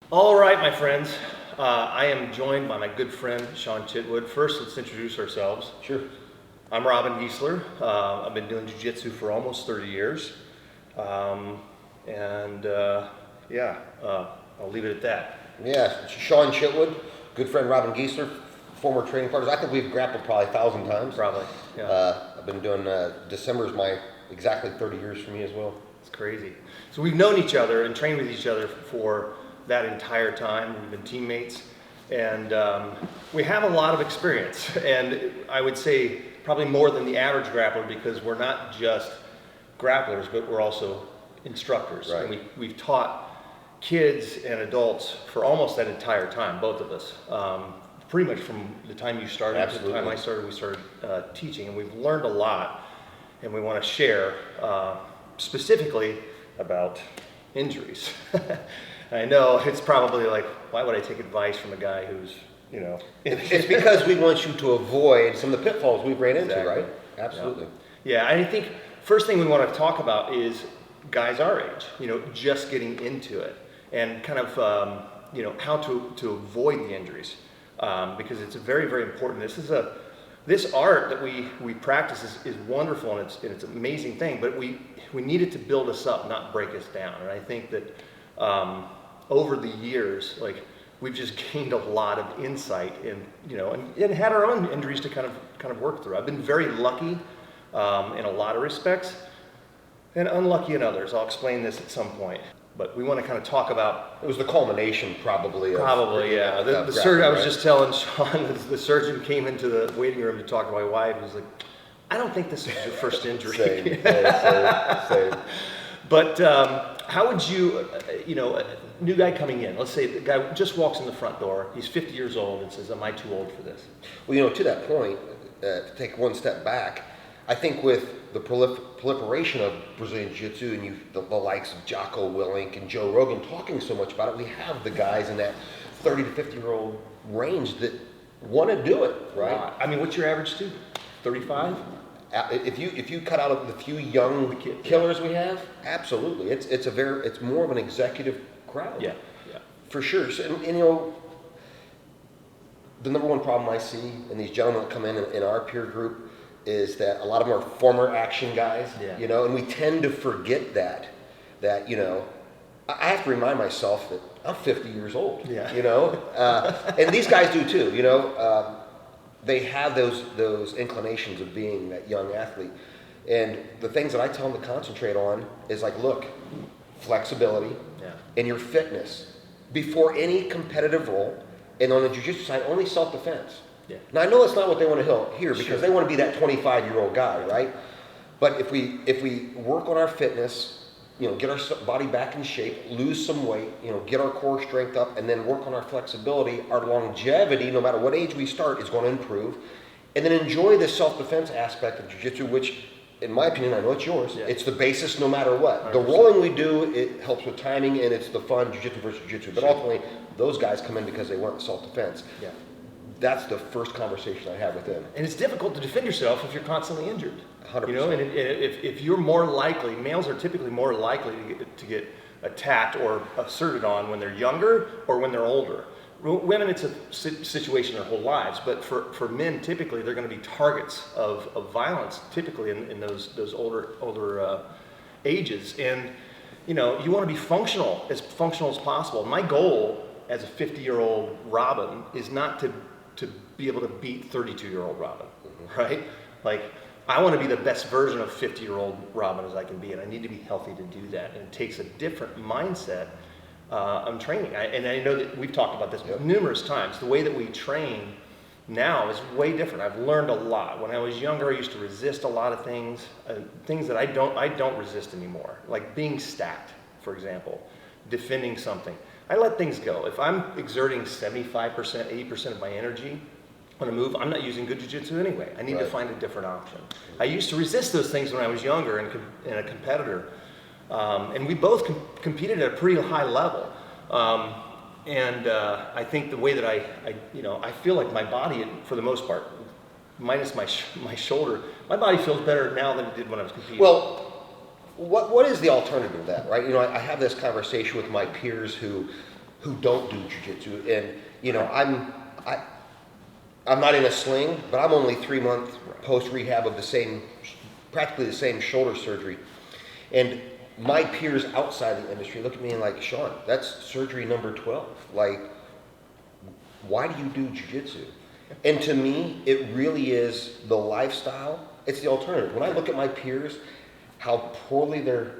All right, my friends. I am joined by my good friend, Shawn Chitwood. First, let's introduce ourselves. Sure. I'm Robin Giesler. I've been doing jiu-jitsu for almost 30 years. Um, and I'll leave it at that. Yeah, Shawn Chitwood, good friend Robin Giesler, former training partners. I think we've grappled probably 1,000 times. Probably, yeah. I've been doing, December is my exactly 30 years for me as well. It's crazy. So we've known each other and trained with each other for that entire time. We've been teammates, and we have a lot of experience. And I would say probably more than the average grappler, because we're not just grapplers, but we're also instructors. Right. And we've taught kids and adults for almost that entire time, both of us. Pretty much from the time you started Absolutely. to the time I started, we started teaching, and we've learned a lot, and we want to share specifically about injuries. I know it's probably like, why would I take advice from a guy who's, It's because we want you to avoid some of the pitfalls we've ran into, Exactly. right? Absolutely. Yeah, I think first thing we want to talk about is guys our age, just getting into it, and kind of, how to avoid the injuries, because it's very, very important. This art that we practice is wonderful, and it's an amazing thing, but we need it to build us up, not break us down. And I think that over the years, like, we've just gained a lot of insight and had our own injuries to kind of work through. I've been very lucky in a lot of respects, and unlucky in others. I'll explain this at some point. But we want to kind of talk about. It was the culmination, probably. Yeah. The surgeon, I was just telling Shawn, the surgeon came into the waiting room to talk to my wife. He was like, "I don't think this is your first injury." Same. But how would you, a new guy coming in, let's say the guy just walks in the front door, he's 50 years old and says, "Am I too old for this?" Well, to that point, to take one step back, I think with the proliferation of Brazilian Jiu-Jitsu and the likes of Jocko Willink and Joe Rogan talking so much about it, we have the guys in that 30 to 50-year-old range that want to do it, right? I mean, what's your average student? 35? If you cut out the few young killers we have, absolutely, it's more of an executive crowd. Yeah. For sure. So, and the number one problem I see in these gentlemen that come in our peer group is that a lot of them are former action guys, and we tend to forget that I have to remind myself that I'm 50 years old, and these guys do too, they have those inclinations of being that young athlete. And the things that I tell them to concentrate on is like, look, flexibility and your fitness before any competitive role, and on the jiu-jitsu side, only self-defense. Yeah. Now I know it's not what they want to hear because they want to be that 25-year-old guy, right? But if we work on our fitness, get our body back in shape, lose some weight, get our core strength up, and then work on our flexibility, our longevity, no matter what age we start, is going to improve. And then enjoy the self-defense aspect of jiu-jitsu, which, in my opinion, I know it's yours. Yeah. It's the basis no matter what. 100%. The rolling we do, it helps with timing, and it's the fun jiu-jitsu versus jiu-jitsu. But ultimately, those guys come in because they want self-defense. Yeah. That's the first conversation I have with them. And it's difficult to defend yourself if you're constantly injured. 100%. And if you're more likely, males are typically more likely to get attacked or asserted on when they're younger or when they're older. Women, it's a situation their whole lives, but for men, typically they're going to be targets of violence, typically in those older ages. And you want to be functional as possible. My goal as a 50-year-old Robin is not to be able to beat 32-year-old Robin, right? Like, I want to be the best version of 50-year-old Robin as I can be, and I need to be healthy to do that. And it takes a different mindset on training. And I know that we've talked about this numerous times. The way that we train now is way different. I've learned a lot. When I was younger, I used to resist a lot of things that I don't resist anymore, like being stacked, for example, defending something. I let things go. If I'm exerting 75%, 80% of my energy on a move, I'm not using good jiu-jitsu anyway. I need to find a different option. I used to resist those things when I was younger and a competitor. And we both competed at a pretty high level. I think the way that I feel like my body, for the most part, minus my shoulder, my body feels better now than it did when I was competing. Well, what is the alternative to that, right? I have this conversation with my peers who who don't do jiu-jitsu. And, you know, I'm not in a sling, but I'm only 3 months post-rehab of practically the same shoulder surgery. And my peers outside the industry look at me and like, Shawn, that's surgery number 12. Like, why do you do jiu-jitsu? And to me, it really is the lifestyle. It's the alternative. When I look at my peers, how poorly their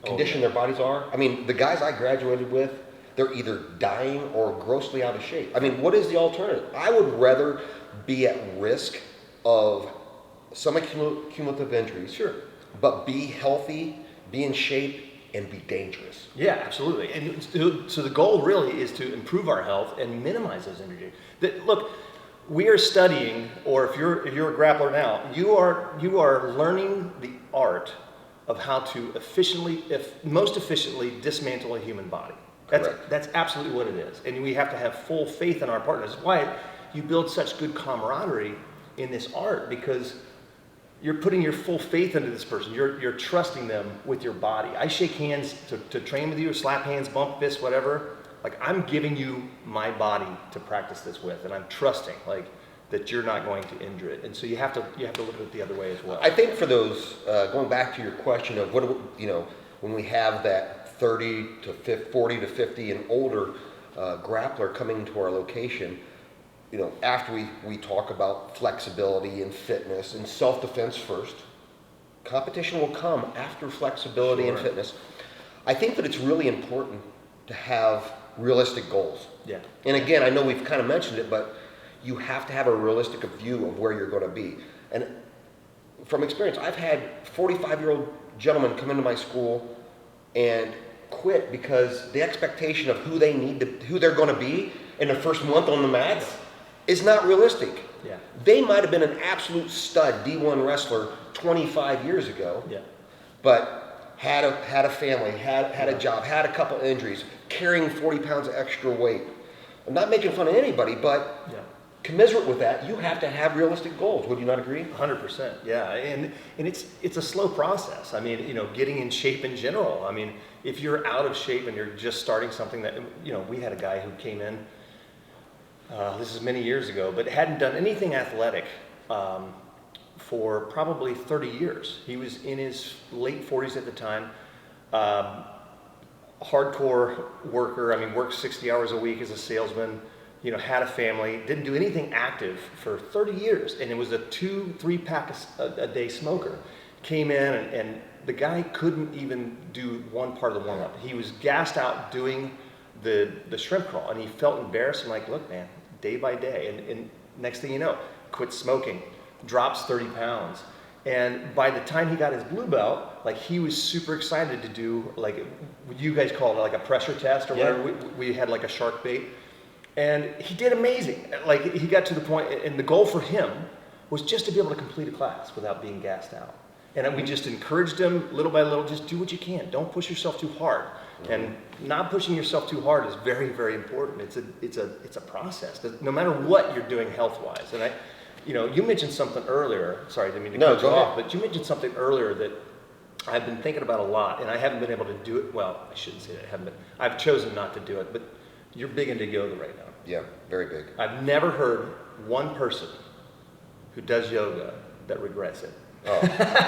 condition their bodies are. I mean, the guys I graduated with, they're either dying or grossly out of shape. I mean, what is the alternative? I would rather be at risk of some cumulative injuries, Sure, but be healthy, be in shape, and be dangerous. yeah, absolutely. And so the goal really is to improve our health and minimize those injuries. Look, we are studying, or if you're a grappler now, you are learning the art of how to most efficiently dismantle a human body. That's absolutely what it is. And we have to have full faith in our partners. That's why you build such good camaraderie in this art, because you're putting your full faith into this person. You're trusting them with your body. I shake hands to train with you, slap hands, bump fists, whatever. Like, I'm giving you my body to practice this with, and I'm trusting that you're not going to injure it. And so you have to look at it the other way as well. I think for those, going back to your question of when we have that 40 to 50 and older grappler coming to our location, you know, after we talk about flexibility and fitness and self-defense first, competition will come after flexibility and fitness. I think that it's really important to have realistic goals. Yeah. And again, I know we've kind of mentioned it, but you have to have a realistic view of where you're going to be. And from experience, I've had 45-year-old gentlemen come into my school and quit because the expectation of who they're going to be in the first month on the mats is not realistic. Yeah. They might have been an absolute stud D1 wrestler 25 years ago, but had a family, had a job, had a couple injuries, carrying 40 pounds of extra weight. I'm not making fun of anybody, but commiserate with that, you have to have realistic goals. Would you not agree? 100%, yeah. And it's a slow process. I mean, you know, getting in shape in general. I mean, if you're out of shape and you're just starting something that, you know, we had a guy who came in, this is many years ago, but hadn't done anything athletic for probably 30 years. He was in his late 40s at the time, hardcore worker. I mean, worked 60 hours a week as a salesman, you know, had a family, didn't do anything active for 30 years, and it was a 2-3 pack a day smoker. Came in and the guy couldn't even do one part of the warm-up. He was gassed out doing the shrimp crawl, and he felt embarrassed. And like, look, man, day by day, and next thing you know, quit smoking, drops 30 pounds. And by the time he got his blue belt, like, he was super excited to do, like, what you guys call it, like a pressure test or whatever. We had like a shark bait. And he did amazing. Like, he got to the point, and the goal for him was just to be able to complete a class without being gassed out. And we just encouraged him little by little, just do what you can. Don't push yourself too hard. And not pushing yourself too hard is very, very important. It's a process, no matter what you're doing health-wise. And you mentioned something earlier. Sorry, I didn't mean to cut you off, but you mentioned something earlier that I've been thinking about a lot, and I haven't been able to do it. Well, I shouldn't say that I haven't been. I've chosen not to do it, but you're big into yoga right now. Yeah, very big. I've never heard one person who does yoga that regrets it. Oh.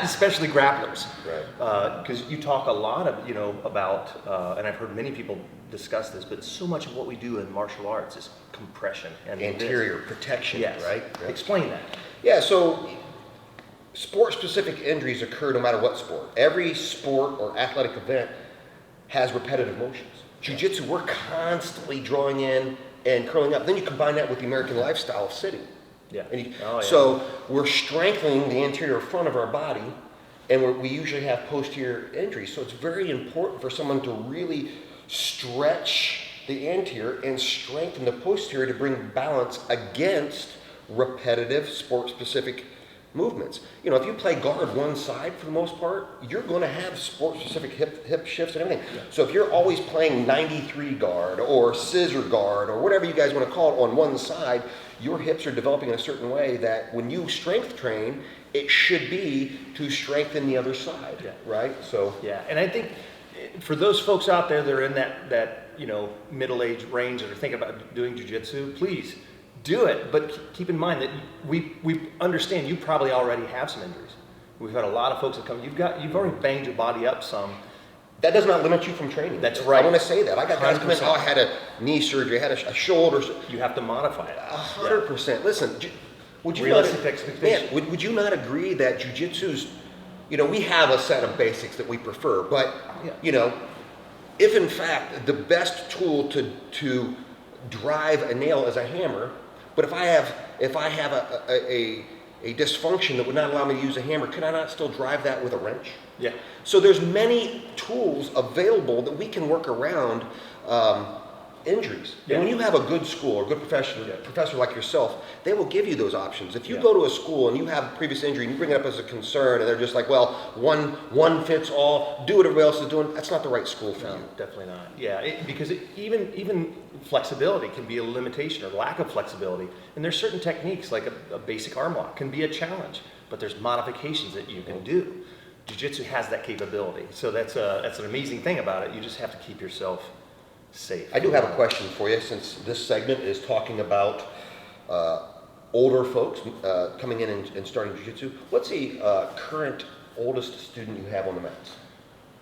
Especially grapplers. Right. Because you talk a lot of, about, and I've heard many people discuss this, but so much of what we do in martial arts is compression and anterior protection, right? Yeah. Explain that. Yeah, so sport-specific injuries occur no matter what sport. Every sport or athletic event has repetitive motions. Jiu-jitsu, we're constantly drawing in and curling up. Then you combine that with the American lifestyle of sitting. Yeah. So we're strengthening the anterior front of our body, and we usually have posterior injuries. So it's very important for someone to really stretch the anterior and strengthen the posterior to bring balance against repetitive sport-specific movements. If you play guard one side for the most part, you're going to have sport-specific hip shifts and everything. Yeah. So if you're always playing 93 guard or scissor guard or whatever you guys want to call it on one side, your hips are developing in a certain way that when you strength train, it should be to strengthen the other side, right? So yeah, and I think for those folks out there that are in that middle-age range that are thinking about doing jiu-jitsu, please do it. But keep in mind that we understand you probably already have some injuries. We've had a lot of folks that come. You've already banged your body up some. That does not limit you from training. That's right. I want to say that. I got guys come in, I had a knee surgery, I had a shoulder. You have to modify it. 100%. Listen, would you realistic expectations. Would you not agree that jiu-jitsu's, we have a set of basics that we prefer, but if in fact the best tool to drive a nail is a hammer, but if I have a dysfunction that would not allow me to use a hammer, could I not still drive that with a wrench? Yeah. So there's many tools available that we can work around injuries. Yeah. And when you have a good school or a good professor like yourself, they will give you those options. If you go to a school and you have a previous injury and you bring it up as a concern and they're just like, well, one fits all, do what everybody else is doing, that's not the right school for you. Definitely not. Yeah, because even flexibility can be a limitation or lack of flexibility. And there's certain techniques like a basic arm lock can be a challenge, but there's modifications that you can do. Jiu-jitsu has that capability. So that's an amazing thing about it. You just have to keep yourself safe. I do have a question for you, since this segment is talking about older folks coming in and starting jiu-jitsu. What's the current oldest student you have on the mats?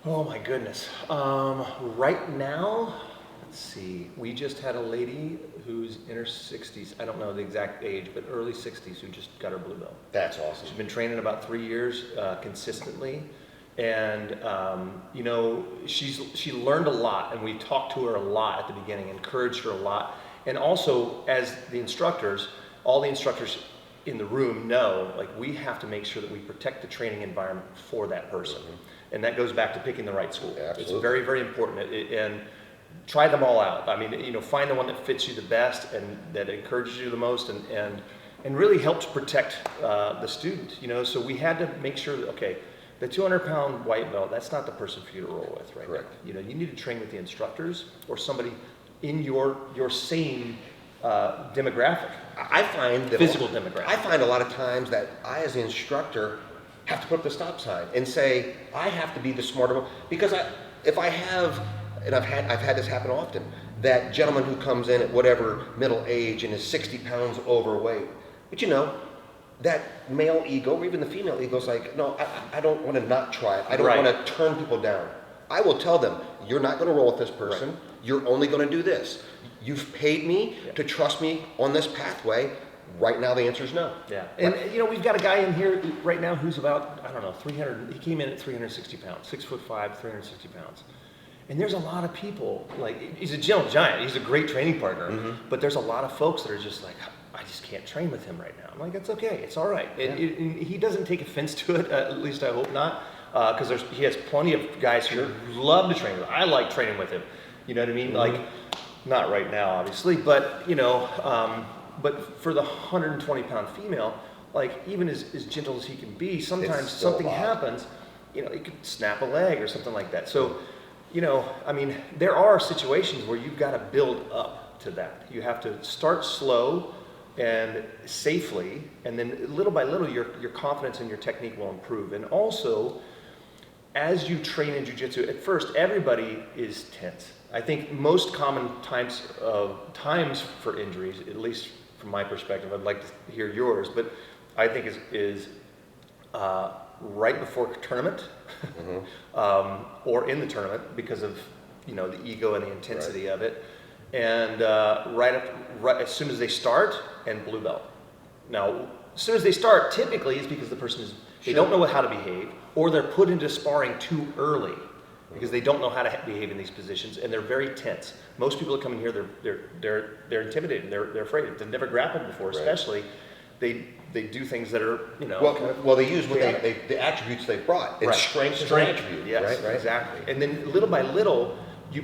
Oh my goodness. Right now, let's see. We just had a lady who's in her 60s. I don't know the exact age, but early 60s, who just got her blue belt. That's awesome. She's been training about 3 years consistently. And she learned a lot, and we talked to her a lot at the beginning, encouraged her a lot. And also, as the instructors, all the instructors in the room know, like, we have to make sure that we protect the training environment for that person. Mm-hmm. And that goes back to picking the right school. Yeah, it's very, very important. And try them all out. I mean, find the one that fits you the best and that encourages you the most and really helps protect the student. So we had to make sure that, okay, the 200-pound white belt, that's not the person for you to roll with, right? Correct. You need to train with the instructors or somebody in your same demographic. I find that physical demographic. I find a lot of times that I, as the instructor, have to put up the stop sign and say I have to be the smarter one, because if I have, and I've had this happen often, that gentleman who comes in at whatever middle age and is 60 pounds overweight, but that male ego, or even the female ego, is like, no, I don't want to not try it. I don't want to turn people down. I will tell them, you're not going to roll with this person. Right. You're only going to do this. You've paid me to trust me on this pathway. Right now, the answer is no. Yeah. And, we've got a guy in here right now who's about, 300, he came in at 360 pounds, 6'5", 360 pounds. And there's a lot of people, like, he's a gentle giant. He's a great training partner. But there's a lot of folks that are just like, I just can't train with him right now. I'm like, that's okay. It's all right. And he doesn't take offense to it, at least I hope not, because he has plenty of guys who love to train with him. I like training with him. You know what I mean? Like, not right now, obviously, but, but for the 120-pound female, like, even as gentle as he can be, sometimes something happens, he could snap a leg or something like that. So, there are situations where you've got to build up to that. You have to start slow and safely, and then little by little your confidence and your technique will improve. And also, as you train in jiu-jitsu, at first everybody is tense. I think most common times for injuries, at least from my perspective, I'd like to hear yours, but I think is right before tournament or in the tournament because of the ego and the intensity of it. And right as soon as they start, and blue belt. Now, as soon as they start, typically it's because the person they don't know how to behave, or they're put into sparring too early because they don't know how to behave in these positions, and they're very tense. Most people that come in here, they're intimidated, they're afraid. They've never grappled before, especially. They do things that are well they use what the attributes they brought. And strength is an attribute. Yes, right? Exactly. And then little by little,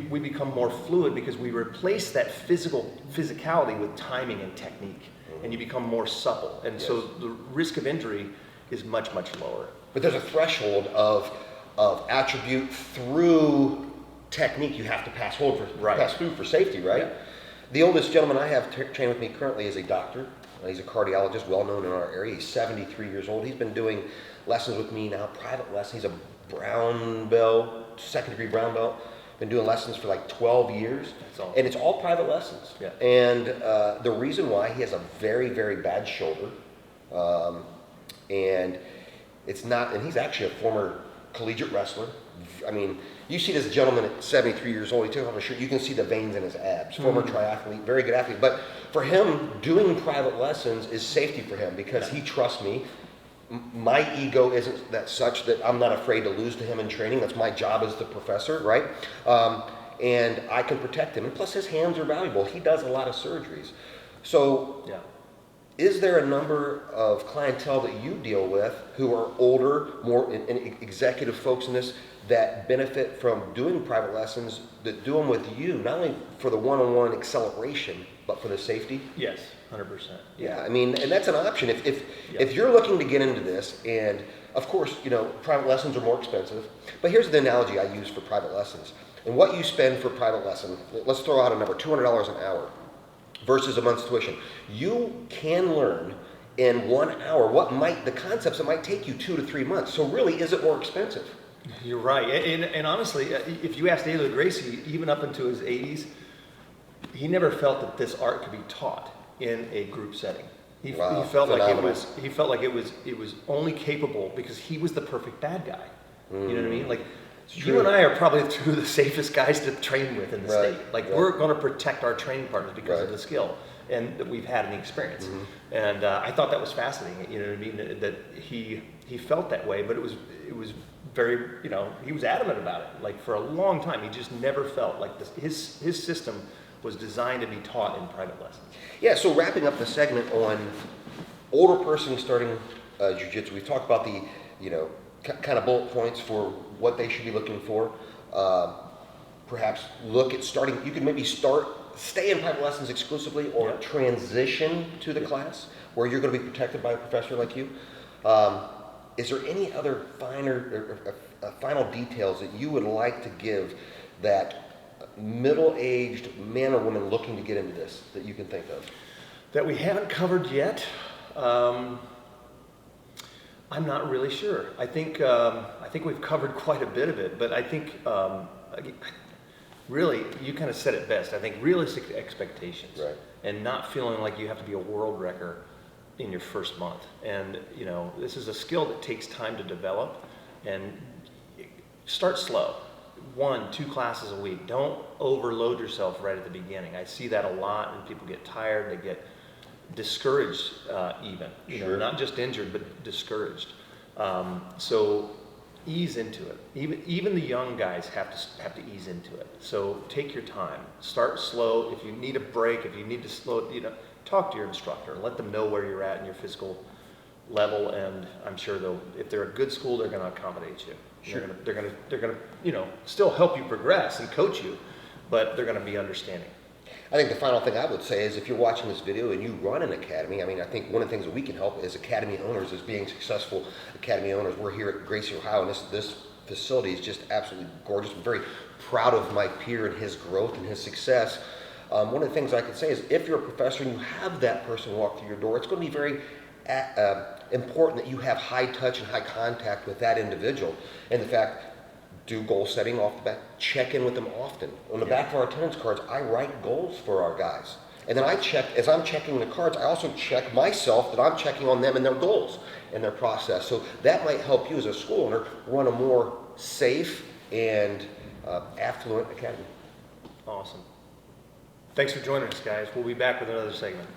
we become more fluid because we replace that physicality with timing and technique, and you become more supple. And so the risk of injury is much, much lower. But there's a threshold of attribute through technique you have to pass through for safety, right? Yeah. The oldest gentleman I have trained with me currently is a doctor. He's a cardiologist, well known in our area. He's 73 years old. He's been doing lessons with me now, private lessons. He's a brown belt, second degree brown belt. Been doing lessons for like 12 years. That's awesome. And it's all private lessons. Yeah. And the reason why, he has a very, very bad shoulder. And it's not, and he's actually a former collegiate wrestler. I mean, you see this gentleman at 73 years old, he took off his shirt, you can see the veins in his abs. Former triathlete, very good athlete. But for him, doing private lessons is safety for him because he trusts me. My ego isn't that such that I'm not afraid to lose to him in training. That's my job as the professor, right? And I can protect him. And plus, his hands are valuable. He does a lot of surgeries. So, is there a number of clientele that you deal with who are older, more executive folks in this, that benefit from doing private lessons, that do them with you, not only for the one-on-one acceleration, but for the safety? Yes, 100%. Yeah, I mean, and that's an option. If you're looking to get into this, and of course, you know, private lessons are more expensive, but here's the analogy I use for private lessons. And what you spend for private lesson, let's throw out a number, $200 an hour versus a month's tuition. You can learn in 1 hour the concepts that might take you 2 to 3 months. So really, is it more expensive? You're right. And honestly, if you ask David Gracie, even up into his 80s, he never felt that this art could be taught in a group setting. He felt like it was only capable because he was the perfect bad guy. You know what I mean? Like, you and I are probably two of the safest guys to train with in the state. Like, we're going to protect our training partners because of the skill and that we've had in the experience. And I thought that was fascinating. You know what I mean? That he felt that way, but it was very, you know, he was adamant about it. Like, for a long time, he just never felt like this. His system was designed to be taught in private lessons. Yeah. So wrapping up the segment on older person starting jiu-jitsu, we've talked about the, you know, kind of bullet points for what they should be looking for. Perhaps look at starting. You could maybe stay in private lessons exclusively, or transition to the class where you're going to be protected by a professor like you. Is there any other final details that you would like to give that middle-aged man or woman looking to get into this that you can think of? That we haven't covered yet? I'm not really sure. I think we've covered quite a bit of it, but I think really, you kind of said it best. I think realistic expectations, and not feeling like you have to be a world wrecker in your first month. And you know, this is a skill that takes time to develop, and start slow. 1, 2 classes a week. Don't overload yourself right at the beginning. I see that a lot, and people get tired, they get discouraged, even, you know, not just injured, but discouraged. So ease into it. Even the young guys have to ease into it. So take your time. Start slow. If you need a break, if you need to slow, you know, talk to your instructor. Let them know where you're at in your physical level, and I'm sure if they're a good school, they're going to accommodate you. Sure. They're going to, you know, still help you progress and coach you, but they're going to be understanding. I think the final thing I would say is, if you're watching this video and you run an academy, I mean, I think one of the things that we can help as academy owners, as being successful academy owners. We're here at Gracie, Ohio, and this facility is just absolutely gorgeous. I'm very proud of my peer and his growth and his success. One of the things I could say is, if you're a professor and you have that person walk through your door, it's going to be very important that you have high touch and high contact with that individual. And the fact, do goal setting off the bat, check in with them often. On the back of our attendance cards, I write goals for our guys. And then as I'm checking the cards, I also check myself that I'm checking on them and their goals and their process. So that might help you as a school owner run a more safe and affluent academy. Awesome. Thanks for joining us, guys. We'll be back with another segment.